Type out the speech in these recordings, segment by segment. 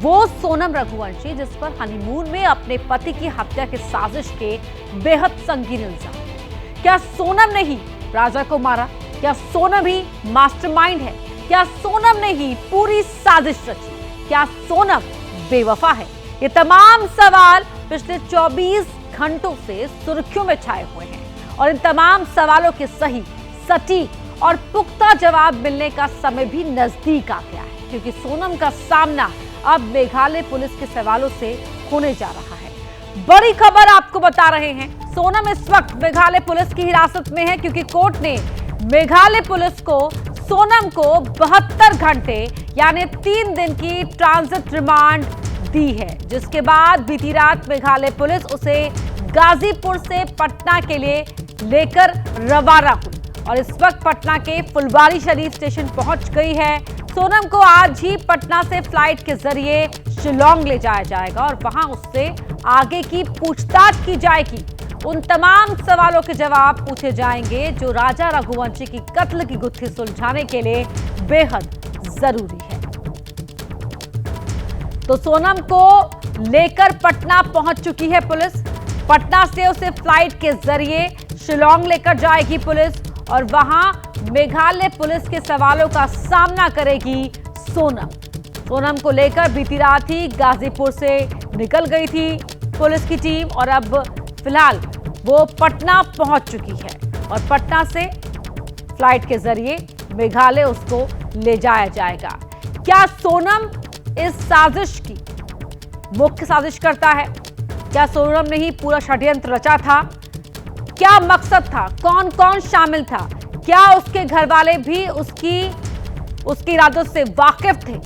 वो सोनम रघुवंशी जिस पर हनीमून में अपने पति की हत्या की साजिश के बेहद संगीन इल्जाम। क्या सोनम ने ही राजा को मारा? क्या सोनम ही मास्टरमाइंड है? क्या सोनम ने ही पूरी साजिश रची? क्या सोनम बेवफा है? ये तमाम सवाल पिछले 24 घंटों से सुर्खियों में छाए हुए हैं और इन तमाम सवालों के सही, सटीक और पुख्ता जवाब मिलने का समय भी नजदीक आ गया है, क्योंकि सोनम का सामना अब मेघालय पुलिस के सवालों से होने जा रहा है। बड़ी खबर आपको बता रहे हैं, सोनम इस वक्त मेघालय पुलिस की हिरासत में है, क्योंकि कोर्ट ने मेघालय पुलिस को सोनम को 72 घंटे यानी 3 दिन की ट्रांजिट रिमांड दी है, जिसके बाद बीती रात मेघालय पुलिस उसे गाजीपुर से पटना के लिए लेकर रवाना हुई और इस वक्त पटना के फुलवारी शरीफ स्टेशन पहुंच गई है। सोनम को आज ही पटना से फ्लाइट के जरिए शिलोंग ले जाया जाएगा और वहां उससे आगे की पूछताछ की जाएगी। उन तमाम सवालों के जवाब पूछे जाएंगे जो राजा रघुवंशी की कत्ल की गुत्थी सुलझाने के लिए बेहद जरूरी है। तो सोनम को लेकर पटना पहुंच चुकी है पुलिस। पटना से उसे फ्लाइट के जरिए शिलोंग लेकर जाएगी पुलिस और वहां मेघालय पुलिस के सवालों का सामना करेगी सोनम। सोनम को लेकर बीती रात ही गाजीपुर से निकल गई थी पुलिस की टीम और अब फिलहाल वो पटना पहुंच चुकी है और पटना से फ्लाइट के जरिए मेघालय उसको ले जाया जाएगा। क्या सोनम इस साजिश की मुख्य साजिश करता है? क्या सोनम ने ही पूरा षड्यंत्र रचा था? क्या मकसद था? कौन कौन शामिल था? क्या उसके घर वाले भी उसकी इरादों से वाकिफ थे?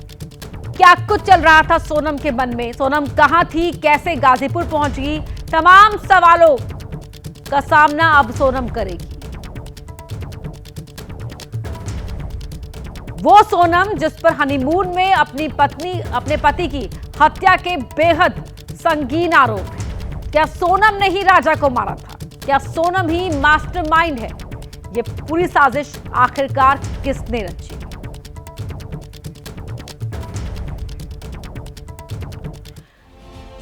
क्या कुछ चल रहा था सोनम के मन में? सोनम कहां थी? कैसे गाजीपुर पहुंच गई? तमाम सवालों का सामना अब सोनम करेगी। वो सोनम जिस पर हनीमून में अपने पति की हत्या के बेहद संगीन आरोप है। क्या सोनम ने ही राजा को मारा था? क्या सोनम ही मास्टरमाइंड है? ये पूरी साजिश आखिरकार किसने रची?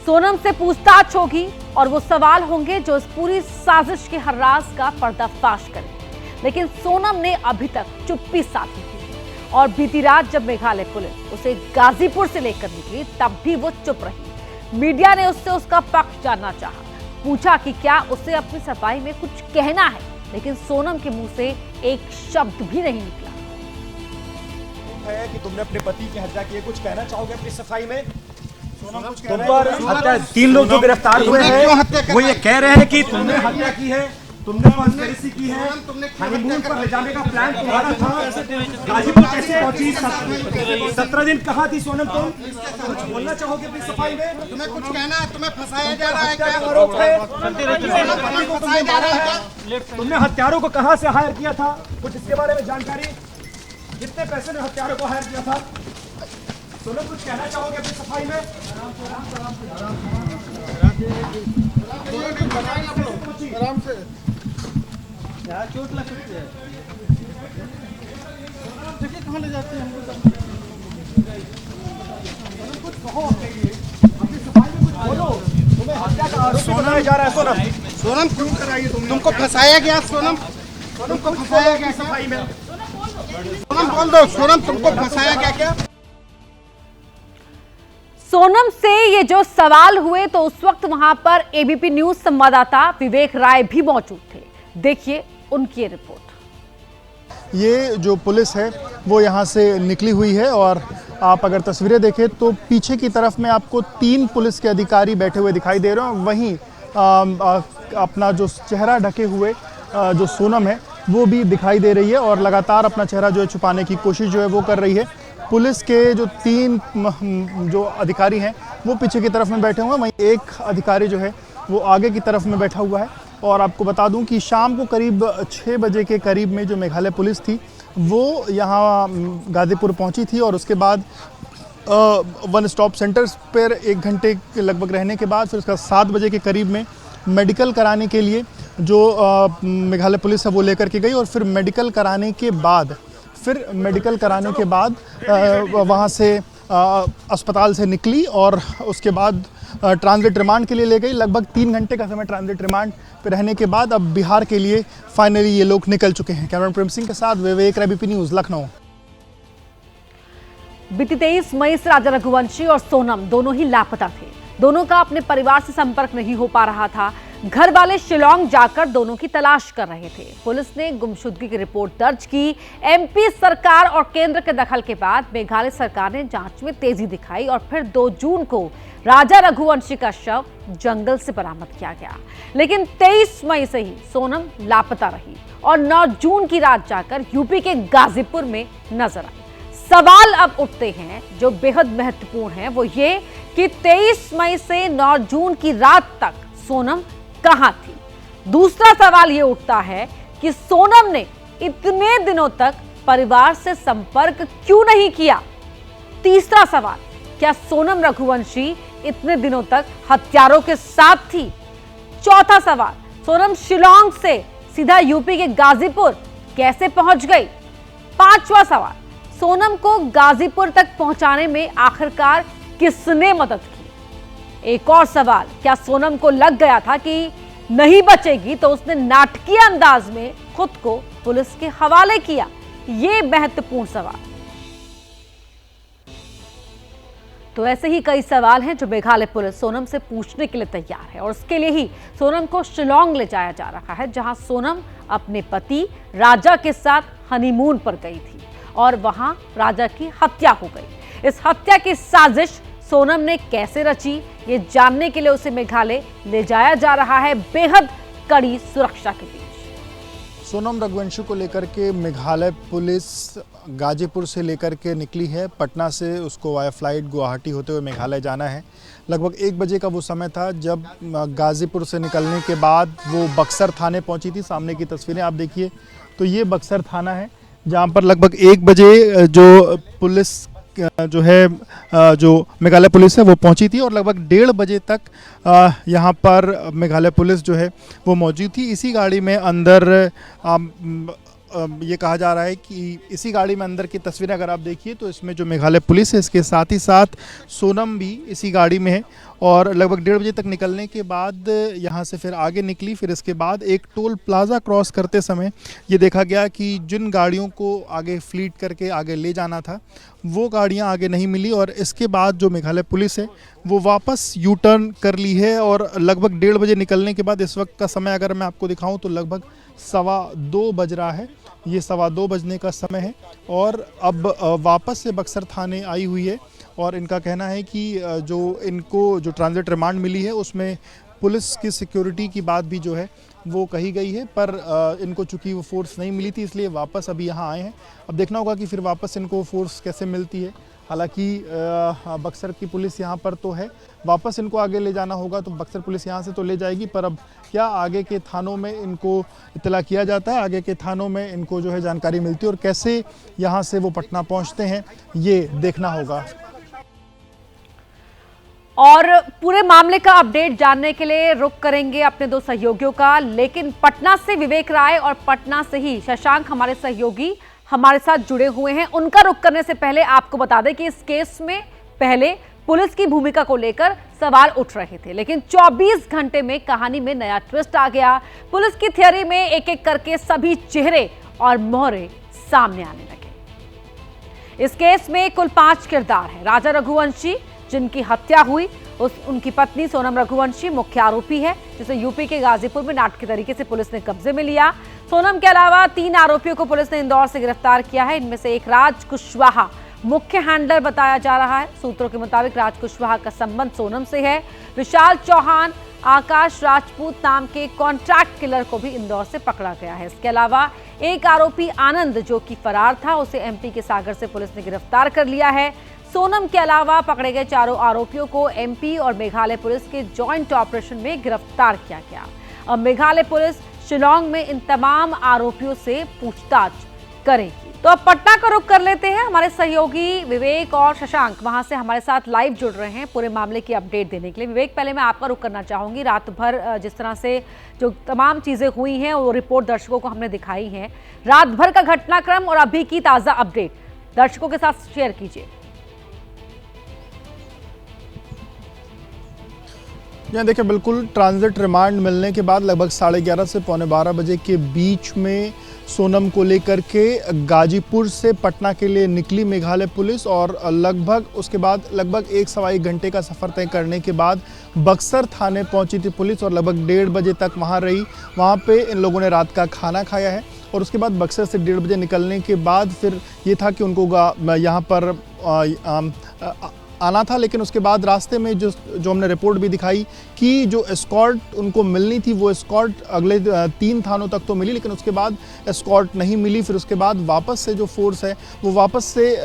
सोनम से पूछताछ होगी और वो सवाल होंगे जो इस पूरी साजिश के हर राज का पर्दाफाश करेंगे। लेकिन सोनम ने अभी तक चुप्पी साधी थी और बीती रात जब मेघालय पुलिस उसे गाजीपुर से लेकर निकली तब भी वो चुप रही। मीडिया ने उससे उसका पक्ष जानना चाहा, पूछा कि क्या उसे अपनी सफाई में कुछ कहना है, लेकिन सोनम के मुंह से एक शब्द भी नहीं निकला। है कि तुमने अपने पति की हत्या की है, कुछ कहना चाहोगे अपनी सफाई में? तुम पर हत्या 3 लोग जो गिरफ्तार हुए हैं वो ये कह रहे हैं कि तुमने हत्या की है, तुमने कॉन्स्पिरेसी की है, हनीमून पर ले जाने का प्लान तुम्हारा था। गाजीपुर कैसे पहुंची? 17 दिन कहाँ थी सोनम? तुम कुछ बोलना चाहोगे अपनी सफाई में? तुम्हें कुछ कहना है? तुम्हें फंसाया जा रहा है क्या? आरोप है तुमने हत्यारों को कहाँ से हायर किया था? कुछ इसके बारे में जानकारी? कितने पैसे में हत्यारों को हायर किया था? सोनम कुछ कहना चाहोगे अपनी सफाई में? आराम से यार चोट लग सकती है। देखिए कहाँ ले जाते हैं हमको। कुछ कहो अपनी सफाई में, कुछ बोलो। तुम्हें हत्या का आरोप लगाया जा रहा है सोनम। सोनम क्यों कराई तुमको फंसाया गया? सोनम तुमको फंसाया गया सफाई में? सोनम बोल दो। सोनम तुमको फंसाया गया क्या? सोनम से ये जो सवाल हुए तो उस वक्त वहां पर एबीपी न्यूज संवाददाता विवेक राय भी मौजूद थे। देखिए उनकी रिपोर्ट। ये जो पुलिस है वो यहाँ से निकली हुई है और आप अगर तस्वीरें देखें तो पीछे की तरफ में आपको 3 पुलिस के अधिकारी बैठे हुए दिखाई दे रहे हैं। वहीं अपना जो चेहरा ढके हुए जो सोनम है वो भी दिखाई दे रही है और लगातार अपना चेहरा जो है छुपाने की कोशिश जो है वो कर रही है। पुलिस के जो 3 जो अधिकारी हैं वो पीछे की तरफ में बैठे हुए हैं, वहीं एक अधिकारी जो है वो आगे की तरफ में बैठा हुआ है। और आपको बता दूं कि शाम को करीब 6 बजे के करीब में जो मेघालय पुलिस थी वो यहाँ गाजीपुर पहुँची थी और उसके बाद वन स्टॉप सेंटर पर 1 घंटे के लगभग रहने के बाद फिर उसका 7 बजे के करीब में मेडिकल कराने के लिए जो मेघालय पुलिस है वो लेकर के गई और फिर मेडिकल कराने के बाद वहाँ से अस्पताल से निकली और उसके बाद ट्रांजिट रिमांड के लिए ले गई। लगभग 3 घंटे का समय ट्रांजिट रिमांड पे रहने के बाद अब बिहार के लिए फाइनली ये लोग निकल चुके हैं। कैमरामैन प्रेम सिंह के साथ विवेक, एबीपी न्यूज़, लखनऊ। बीती 23 मई से राजा रघुवंशी और सोनम दोनों ही लापता थे। दोनों का अपने परिवार से संपर्क नहीं हो पा रहा था। घर वाले शिलांग जाकर दोनों की तलाश कर रहे थे। पुलिस ने गुमशुदगी की रिपोर्ट दर्ज की। एमपी सरकार और केंद्र के दखल के बाद मेघालय सरकार ने जांच में तेजी दिखाई और फिर 2 जून को राजा रघुवंशी का शव जंगल से बरामद किया गया। लेकिन 23 मई से ही सोनम लापता रही और 9 जून की रात जाकर यूपी के गाजीपुर में नजर आई। सवाल अब उठते हैं जो बेहद महत्वपूर्ण है, वो ये कि 23 मई से 9 जून की रात तक सोनम कहां थी। दूसरा सवाल ये उठता है कि सोनम ने इतने दिनों तक परिवार से संपर्क क्यों नहीं किया। तीसरा सवाल, क्या सोनम रघुवंशी इतने दिनों तक हत्यारों के साथ थी। चौथा सवाल, सोनम शिलांग से सीधा यूपी के गाजीपुर कैसे पहुंच गई। पांचवा सवाल, सोनम को गाजीपुर तक पहुंचाने में आखिरकार किसने मदद की। एक और सवाल, क्या सोनम को लग गया था कि नहीं बचेगी तो उसने नाटकीय अंदाज में खुद को पुलिस के हवाले किया। ये महत्वपूर्ण सवाल। तो ऐसे ही कई सवाल हैं जो मेघालय पुलिस सोनम से पूछने के लिए तैयार है और उसके लिए ही सोनम को शिलांग ले जाया जा रहा है, जहां सोनम अपने पति राजा के साथ हनीमून पर गई थी और वहां राजा की हत्या हो गई। इस हत्या की साजिश सोनम ने कैसे रची, ये जानने के लिए उसे मेघालय ले जाया जा रहा है बेहद कड़ी सुरक्षा के बीच। सोनम रघुवंशी को लेकर के मेघालय पुलिस गाजीपुर से लेकर के निकली है। पटना से उसको वाया फ्लाइट गुवाहाटी होते हुए मेघालय जाना है। लगभग 1 बजे का वो समय था जब गाजीपुर से निकलने के बाद वो बक्सर थाने पहुंची थी। सामने की तस्वीरें आप देखिए तो ये बक्सर थाना है, जहां पर लगभग 1 बजे जो पुलिस जो है जो मेघालय पुलिस है वो पहुंची थी और लगभग 1:30 बजे तक यहाँ पर मेघालय पुलिस जो है वो मौजूद थी। इसी गाड़ी में अंदर ये कहा जा रहा है कि इसी गाड़ी में अंदर की तस्वीरें अगर आप देखिए तो इसमें जो मेघालय पुलिस है इसके साथ ही साथ सोनम भी इसी गाड़ी में है और लगभग 1:30 बजे तक निकलने के बाद यहाँ से फिर आगे निकली। फिर इसके बाद एक टोल प्लाजा क्रॉस करते समय ये देखा गया कि जिन गाड़ियों को आगे फ्लीट करके आगे ले जाना था वो गाड़ियाँ आगे नहीं मिली और इसके बाद जो मेघालय पुलिस है वो वापस यू टर्न कर ली है और लगभग 1:30 बजे निकलने के बाद इस वक्त का समय अगर मैं आपको दिखाऊँ तो लगभग 2:15 बज रहा है। ये 2:15 बजने का समय है और अब वापस से बक्सर थाने आई हुई है और इनका कहना है कि जो इनको जो ट्रांजिट रिमांड मिली है उसमें पुलिस की सिक्योरिटी की बात भी जो है वो कही गई है, पर इनको चूंकि वो फोर्स नहीं मिली थी इसलिए वापस अभी यहाँ आए हैं। अब देखना होगा कि फिर वापस इनको फोर्स कैसे मिलती है। हालांकि बक्सर की पुलिस यहाँ पर तो है, वापस इनको आगे ले जाना होगा तो बक्सर पुलिस यहाँ से तो ले जाएगी, पर अब क्या आगे के थानों में इनको इत्तला किया जाता है, आगे के थानों में इनको जो है जानकारी मिलती है और कैसे यहाँ से वो पटना पहुँचते हैं ये देखना होगा। और पूरे मामले का अपडेट जानने के लिए रुख करेंगे अपने 2 सहयोगियों का, लेकिन पटना से विवेक राय और पटना से ही शशांक हमारे सहयोगी हमारे साथ जुड़े हुए हैं। उनका रुख करने से पहले आपको बता दें कि इस केस में पहले पुलिस की भूमिका को लेकर सवाल उठ रहे थे, लेकिन 24 घंटे में कहानी में नया ट्विस्ट आ गया। पुलिस की थियरी में एक एक करके सभी चेहरे और मोहरे सामने आने लगे। इस केस में कुल 5 किरदार हैं। राजा रघुवंशी जिनकी हत्या हुई, उनकी पत्नी सोनम रघुवंशी मुख्य आरोपी है, जिसे यूपी के गाजीपुर में नाटकीय तरीके से पुलिस ने कब्जे में लिया। सोनम के अलावा 3 आरोपियों को पुलिस ने इंदौर से गिरफ्तार किया है। इनमें से एक राज कुशवाहा मुख्य हैंडलर बताया जा रहा है। सूत्रों के मुताबिक राज कुशवाहा का संबंध सोनम से है। विशाल चौहान, आकाश राजपूत नाम के कॉन्ट्रैक्ट किलर को भी इंदौर से पकड़ा गया है। इसके अलावा एक आरोपी आनंद जो कि फरार था, उसे एमपी के सागर से पुलिस ने गिरफ्तार कर लिया है। सोनम के अलावा पकड़े गए 4 आरोपियों को एमपी और मेघालय पुलिस के जॉइंट ऑपरेशन में गिरफ्तार किया गया। अब मेघालय पुलिस शिलांग में इन तमाम आरोपियों से पूछताछ करेगी। तो अब पटना का रुख कर लेते हैं। हमारे सहयोगी विवेक और शशांक वहां से हमारे साथ लाइव जुड़ रहे हैं पूरे मामले की अपडेट देने के लिए। विवेक, पहले मैं आपका रुख करना चाहूंगी। रात भर जिस तरह से जो तमाम चीजें हुई हैं वो रिपोर्ट दर्शकों को हमने दिखाई है। रात भर का घटनाक्रम और अभी की ताजा अपडेट दर्शकों के साथ शेयर कीजिए। यहाँ देखिए बिल्कुल ट्रांजिट रिमांड मिलने के बाद लगभग 11:30 से 11:45 बजे के बीच में सोनम को लेकर के गाजीपुर से पटना के लिए निकली मेघालय पुलिस और लगभग उसके बाद लगभग 1-1.25 घंटे का सफ़र तय करने के बाद बक्सर थाने पहुंची थी पुलिस और लगभग 1:30 बजे तक वहां रही। वहां पे इन लोगों ने रात का खाना खाया है और उसके बाद बक्सर से 1:30 बजे निकलने के बाद फिर ये था कि उनको यहाँ पर आना था, लेकिन उसके बाद रास्ते में जो हमने रिपोर्ट भी दिखाई कि जो एस्कॉर्ट उनको मिलनी थी वो एस्कॉर्ट अगले 3 थानों तक तो मिली, लेकिन उसके बाद एस्कॉर्ट नहीं मिली। फिर उसके बाद वापस से जो फोर्स है वो वापस से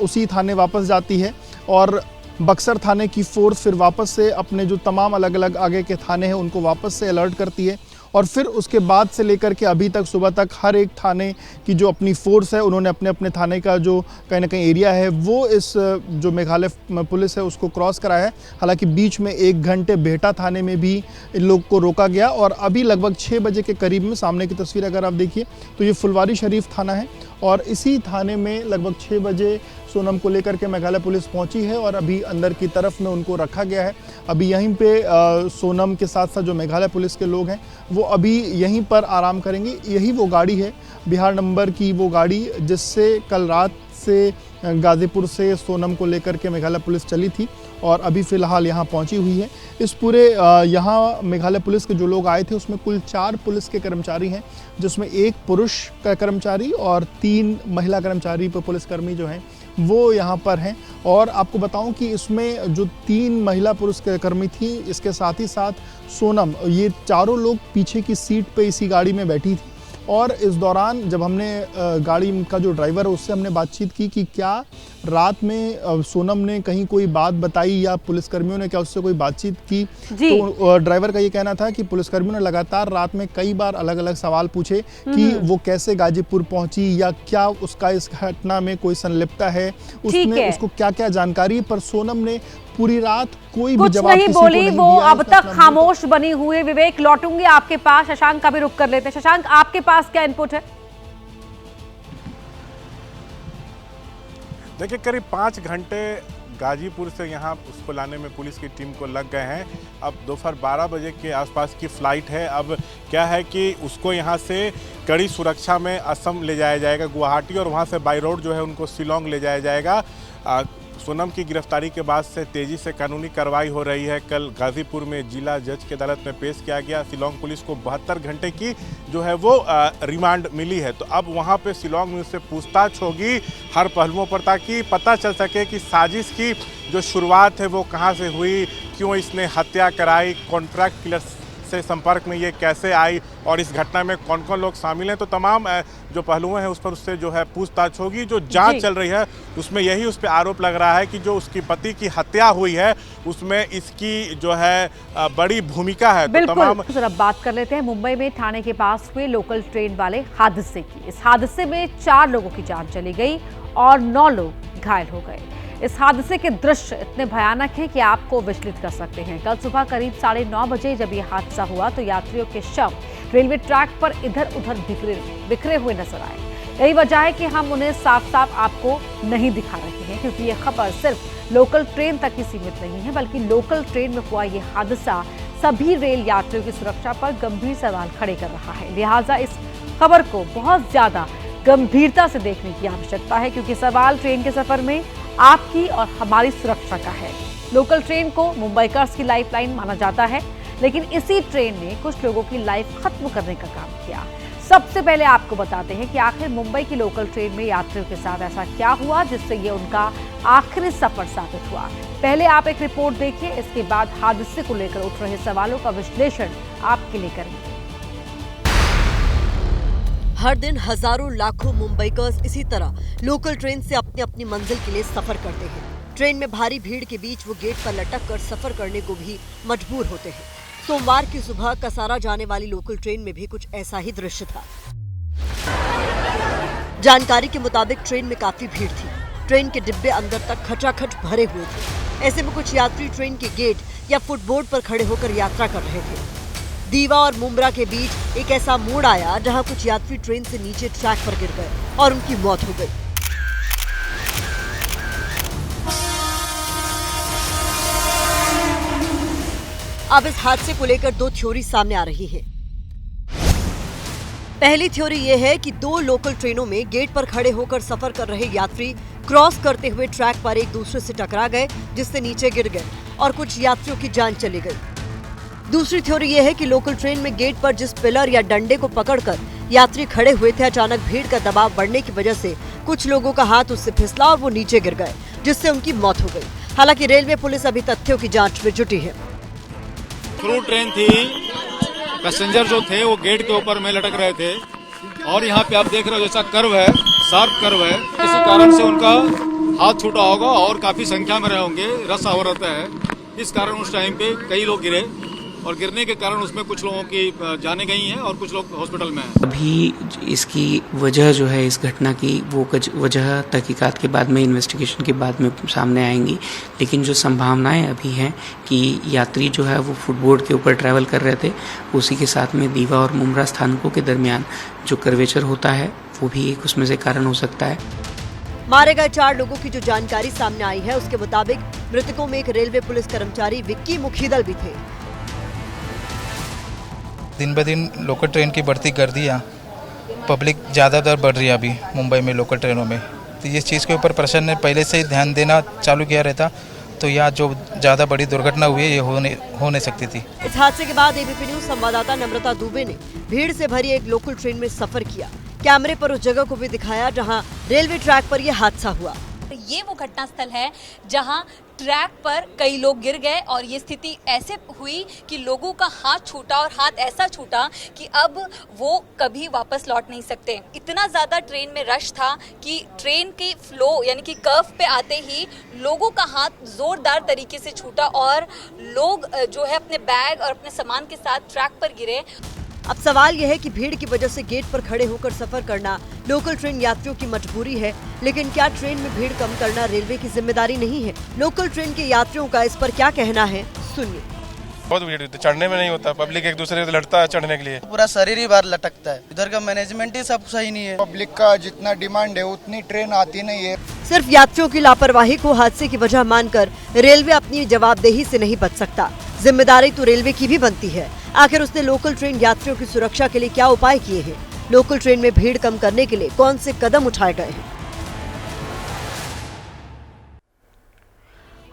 उसी थाने वापस जाती है और बक्सर थाने की फोर्स फिर वापस से अपने जो तमाम अलग अलग आगे के थाने हैं उनको वापस से अलर्ट करती है और फिर उसके बाद से लेकर के अभी तक सुबह तक हर एक थाने की जो अपनी फोर्स है उन्होंने अपने अपने थाने का जो कहीं ना कहीं एरिया है वो इस जो मेघालय पुलिस है उसको क्रॉस कराया है। हालांकि बीच में 1 घंटे बेहटा थाने में भी इन लोग को रोका गया और अभी लगभग 6 बजे के करीब में सामने की तस्वीर अगर आप देखिए तो ये फुलवारी शरीफ थाना है और इसी थाने में लगभग 6 बजे सोनम को लेकर के मेघालय पुलिस पहुंची है और अभी अंदर की तरफ में उनको रखा गया है। अभी यहीं पे सोनम के साथ साथ जो मेघालय पुलिस के लोग हैं वो अभी यहीं पर आराम करेंगे। यही वो गाड़ी है बिहार नंबर की वो गाड़ी जिससे कल रात से गाजीपुर से सोनम को लेकर के मेघालय पुलिस चली थी और अभी फ़िलहाल यहाँ पहुँची हुई है। इस पूरे यहाँ मेघालय पुलिस के जो लोग आए थे उसमें कुल 4 पुलिस के कर्मचारी हैं जिसमें 1 पुरुष का कर्मचारी और 3 महिला कर्मचारी पुलिसकर्मी जो हैं वो यहाँ पर हैं। और आपको बताऊं कि इसमें जो 3 महिला पुलिस कर्मी थी इसके साथ ही साथ सोनम, ये चारों लोग पीछे की सीट पे इसी गाड़ी में बैठी थी और इस दौरान जब हमने गाड़ी का जो ड्राइवर है उससे हमने बातचीत की कि क्या रात में सोनम ने कहीं कोई बात बताई या पुलिसकर्मियों ने क्या उससे कोई बातचीत की, तो ड्राइवर का ये कहना था कि पुलिसकर्मियों ने लगातार रात में कई बार अलग अलग सवाल पूछे कि वो कैसे गाजीपुर पहुंची या क्या उसका इस घटना में कोई संलिप्तता है, उसमें उसको क्या क्या जानकारी, पर सोनम ने पूरी रात कोई भी जवाब नहीं बोली। वो अब तक खामोश बनी हुई। विवेक, लौटूंगी आपके पास, शशांक का भी रुख कर लेते हैं। शशांक, आपके पास क्या इनपुट है? देखिए, करीब 5 घंटे गाजीपुर से यहाँ उसको लाने में पुलिस की टीम को लग गए हैं। अब दोपहर 12 बजे के आसपास की फ़्लाइट है। अब क्या है कि उसको यहाँ से कड़ी सुरक्षा में असम ले जाया जाएगा, गुवाहाटी, और वहाँ से बाई रोड जो है उनको शिलोंग ले जाया जाएगा। सोनम की गिरफ्तारी के बाद से तेज़ी से कानूनी कार्रवाई हो रही है। कल गाजीपुर में जिला जज की अदालत में पेश किया गया। शिलोंग पुलिस को 72 घंटे की जो है वो रिमांड मिली है। तो अब वहाँ पे शिलोंग में उससे पूछताछ होगी हर पहलुओं पर, ताकि पता चल सके कि साजिश की जो शुरुआत है वो कहाँ से हुई, क्यों इसने हत्या कराई, कॉन्ट्रैक्ट किलर से संपर्क में ये कैसे आई और इस घटना में कौन कौन लोग शामिल हैं। तो तमाम जो पहलुएं हैं उस पर उससे जो है पूछताछ होगी। जो जांच चल रही है उसमें यही उस पर आरोप लग रहा है कि जो उसकी पति की हत्या हुई है उसमें इसकी जो है बड़ी भूमिका है। तो तमाम जरा बात कर लेते हैं मुंबई में थाने के पास हुए लोकल ट्रेन वाले हादसे की। इस हादसे में 4 लोगों की जान चली गई और 9 लोग घायल हो गए। इस हादसे के दृश्य इतने भयानक हैं कि आपको विचलित कर सकते हैं। कल सुबह करीब 9:30 बजे जब यह हादसा हुआ तो यात्रियों के शव रेलवे ट्रैक पर इधर उधर बिखरे हुए नजर आए। यही वजह है कि हम उन्हें साफ साफ आपको नहीं दिखा रहे हैं, क्योंकि यह खबर सिर्फ लोकल ट्रेन तक ही सीमित नहीं है, बल्कि लोकल ट्रेन में हुआ यह हादसा सभी रेल यात्रियों की सुरक्षा पर गंभीर सवाल खड़े कर रहा है। लिहाजा इस खबर को बहुत ज्यादा गंभीरता से देखने की आवश्यकता है, क्योंकि सवाल ट्रेन के सफर में आपकी और हमारी सुरक्षा का है। लोकल ट्रेन को मुंबईकर्स की लाइफलाइन माना जाता है, लेकिन इसी ट्रेन ने कुछ लोगों की लाइफ खत्म करने का काम किया। सबसे पहले आपको बताते हैं कि आखिर मुंबई की लोकल ट्रेन में यात्रियों के साथ ऐसा क्या हुआ जिससे ये उनका आखिरी सफर साबित हुआ। पहले आप एक रिपोर्ट देखिए, इसके बाद हादसे को लेकर उठ रहे सवालों का विश्लेषण आपके लिए करेंगे। हर दिन हजारों लाखों मुंबईकर्स इसी तरह लोकल ट्रेन से अपनी अपनी मंजिल के लिए सफर करते हैं। ट्रेन में भारी भीड़ के बीच वो गेट पर लटक कर सफर करने को भी मजबूर होते हैं। सोमवार की सुबह कसारा जाने वाली लोकल ट्रेन में भी कुछ ऐसा ही दृश्य था। जानकारी के मुताबिक ट्रेन में काफी भीड़ थी। ट्रेन के डिब्बे अंदर तक खचाखच भरे हुए थे। ऐसे में कुछ यात्री ट्रेन के गेट या फुटबोर्ड पर खड़े होकर यात्रा कर रहे थे। दीवा और मुंब्रा के बीच एक ऐसा मोड़ आया जहां कुछ यात्री ट्रेन से नीचे ट्रैक पर गिर गए और उनकी मौत हो गई। अब इस हादसे को लेकर दो थ्योरी सामने आ रही है। पहली थ्योरी ये है कि दो लोकल ट्रेनों में गेट पर खड़े होकर सफर कर रहे यात्री क्रॉस करते हुए ट्रैक पर एक दूसरे से टकरा गए, जिससे नीचे गिर गए और कुछ यात्रियों की जान चली गई। दूसरी थ्योरी ये है कि लोकल ट्रेन में गेट पर जिस पिलर या डंडे को पकड़कर यात्री खड़े हुए थे, अचानक भीड़ का दबाव बढ़ने की वजह से कुछ लोगों का हाथ उससे फिसला और वो नीचे गिर गए, जिससे उनकी मौत हो गई। हालांकि रेलवे पुलिस अभी तथ्यों की जांच में जुटी है। थ्रू ट्रेन थी, पैसेंजर जो थे वो गेट के ऊपर में लटक रहे थे और यहाँ पे आप देख रहे हो जैसा कर्व है, शार्प कर्व है, किसी कारण से उनका हाथ छूटा होगा और काफी संख्या में रहे होंगे, रस आवर रहता है। इस कारण उस टाइम पे कई लोग गिरे और गिरने के कारण उसमें कुछ लोगों की जाने गई हैं और कुछ लोग हॉस्पिटल में हैं। अभी इसकी वजह जो है इस घटना की, वो वजह तहकीकात के बाद में, इन्वेस्टिगेशन के बाद में सामने आएंगी। लेकिन जो संभावनाएं अभी हैं कि यात्री जो है वो फुटबोर्ड के ऊपर ट्रैवल कर रहे थे, उसी के साथ में दीवा और मुमरा स्थानकों के दरमियान जो कर्वेचर होता है वो भी एक उसमें से कारण हो सकता है। मारे गए 4 लोगों की जो जानकारी सामने आई है, उसके मुताबिक मृतकों में एक रेलवे पुलिस कर्मचारी विक्की मुखीदल भी थे। दिन ब दिन लोकल ट्रेन की बढ़ती गर्दियाँ, पब्लिक ज़्यादातर बढ़ रही है अभी मुंबई में लोकल ट्रेनों में, तो इस चीज़ के ऊपर प्रशासन ने पहले से ही ध्यान देना चालू किया रहता तो यहाँ जो ज़्यादा बड़ी दुर्घटना हुई है ये हो नहीं सकती थी। इस हादसे के बाद एबीपी न्यूज संवाददाता नम्रता दुबे ने भीड़ से भरी एक लोकल ट्रेन में सफर किया। कैमरे पर उस जगह को भी दिखाया जहां रेलवे ट्रैक पर यह हादसा हुआ। ये वो घटना स्थल है जहां ट्रैक पर कई लोग गिर गए और ये स्थिति ऐसे हुई कि लोगों का हाथ छूटा और हाथ ऐसा छूटा कि अब वो कभी वापस लौट नहीं सकते। इतना ज़्यादा ट्रेन में रश था कि ट्रेन के फ्लो यानी कि कर्व पे आते ही लोगों का हाथ ज़ोरदार तरीके से छूटा और लोग जो है अपने बैग और अपने सामान के साथ ट्रैक पर गिरे। अब सवाल यह है कि भीड़ की वजह से गेट पर खड़े होकर सफर करना लोकल ट्रेन यात्रियों की मजबूरी है, लेकिन क्या ट्रेन में भीड़ कम करना रेलवे की जिम्मेदारी नहीं है? लोकल ट्रेन के यात्रियों का इस पर क्या कहना है, सुनिए। बहुत भीड़ होती है, चढ़ने में नहीं होता, पब्लिक एक दूसरे से लड़ता है चढ़ने के लिए, पूरा शरीर ही बाहर लटकता है। इधर का मैनेजमेंट ही सब सही नहीं है। पब्लिक का जितना डिमांड है उतनी ट्रेन आती नहीं है। सिर्फ यात्रियों की लापरवाही को हादसे की वजह मानकर रेलवे अपनी जवाबदेही से नहीं बच सकता। जिम्मेदारी तो रेलवे की भी बनती है। आखिर उसने लोकल ट्रेन यात्रियों की सुरक्षा के लिए क्या उपाय किए हैं? लोकल ट्रेन में भीड़ कम करने के लिए कौन से कदम उठाए गए हैं?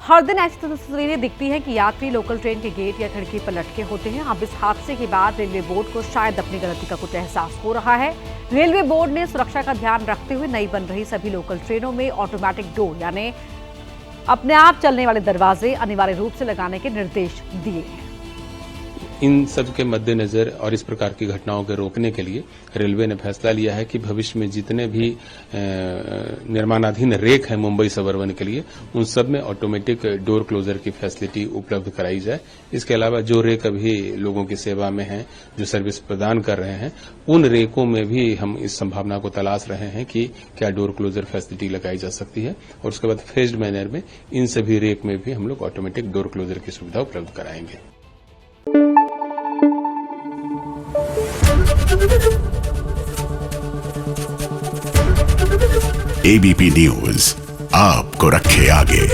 हर दिन ऐसी तस्वीरें दिखती हैं कि यात्री लोकल ट्रेन के गेट या खिड़की पर लटके होते हैं। अब इस हादसे के बाद रेलवे बोर्ड को शायद अपनी गलती का कुछ एहसास हो रहा है। रेलवे बोर्ड ने सुरक्षा का ध्यान रखते हुए नई बन रही सभी लोकल ट्रेनों में ऑटोमेटिक डोर यानी अपने आप चलने वाले दरवाजे अनिवार्य रूप से लगाने के निर्देश दिए हैं। इन सब के मद्देनजर और इस प्रकार की घटनाओं को रोकने के लिए रेलवे ने फैसला लिया है कि भविष्य में जितने भी निर्माणाधीन रेक है मुंबई सबअर्बन के लिए, उन सब में ऑटोमेटिक डोर क्लोजर की फैसिलिटी उपलब्ध कराई जाए। इसके अलावा जो रेक अभी लोगों की सेवा में हैं, जो सर्विस प्रदान कर रहे हैं, उन रेकों में भी हम इस संभावना को तलाश रहे हैं कि क्या डोर क्लोजर फैसिलिटी लगाई जा सकती है और उसके बाद फेज्ड मैनर में इन सभी रेक में भी हम लोग ऑटोमेटिक डोर क्लोजर की सुविधा उपलब्ध कराएंगे। एबीपी न्यूज आपको रखे आगे।